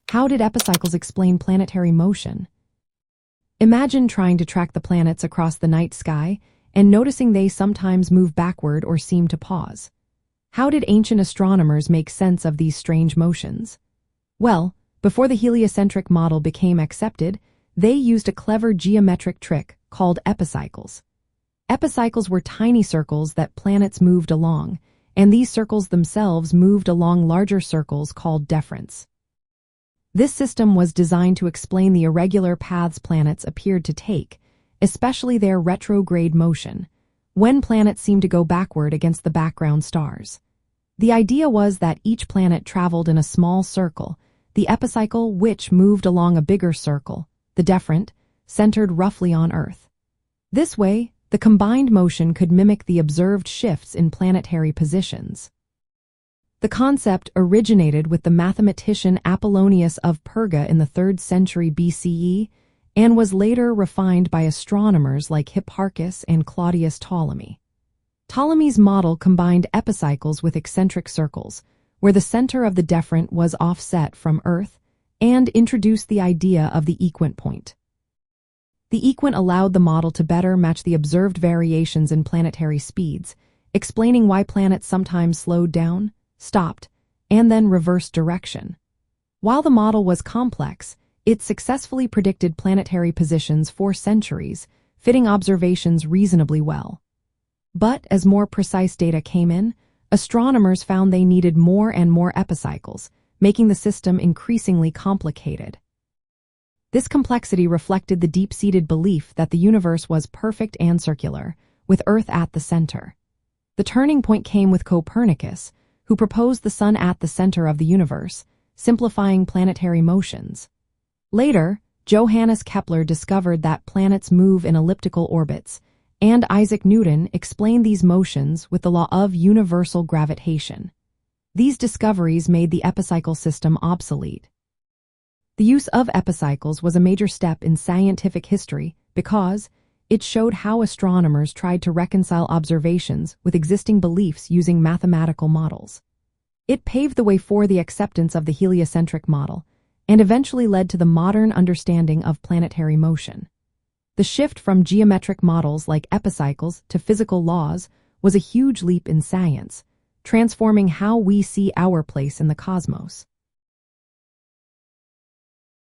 How did epicycles explain planetary motion? Imagine trying to track the planets across the night sky and noticing they sometimes move backward or seem to pause. How did ancient astronomers make sense of these strange motions? Well, before the heliocentric model became accepted, they used a clever geometric trick called epicycles. Epicycles were tiny circles that planets moved along, and these circles themselves moved along larger circles called deferents. This system was designed to explain the irregular paths planets appeared to take, especially their retrograde motion, when planets seemed to go backward against the background stars. The idea was that each planet traveled in a small circle, the epicycle which moved along a bigger circle, the deferent, centered roughly on Earth. This way, the combined motion could mimic the observed shifts in planetary positions. The concept originated with the mathematician Apollonius of Perga in the 3rd century BCE and was later refined by astronomers like Hipparchus and Claudius Ptolemy. Ptolemy's model combined epicycles with eccentric circles, where the center of the deferent was offset from Earth, and introduced the idea of the equant point. The equant allowed the model to better match the observed variations in planetary speeds, explaining why planets sometimes slowed down, stopped, and then reversed direction. While the model was complex, it successfully predicted planetary positions for centuries, fitting observations reasonably well. But as more precise data came in, astronomers found they needed more and more epicycles, making the system increasingly complicated. This complexity reflected the deep-seated belief that the universe was perfect and circular, with Earth at the center. The turning point came with Copernicus, who proposed the sun at the center of the universe, simplifying planetary motions. Later, Johannes Kepler discovered that planets move in elliptical orbits, and Isaac Newton explained these motions with the law of universal gravitation. These discoveries made the epicycle system obsolete. The use of epicycles was a major step in scientific history because it showed how astronomers tried to reconcile observations with existing beliefs using mathematical models. It paved the way for the acceptance of the heliocentric model and eventually led to the modern understanding of planetary motion. The shift from geometric models like epicycles to physical laws was a huge leap in science, transforming how we see our place in the cosmos.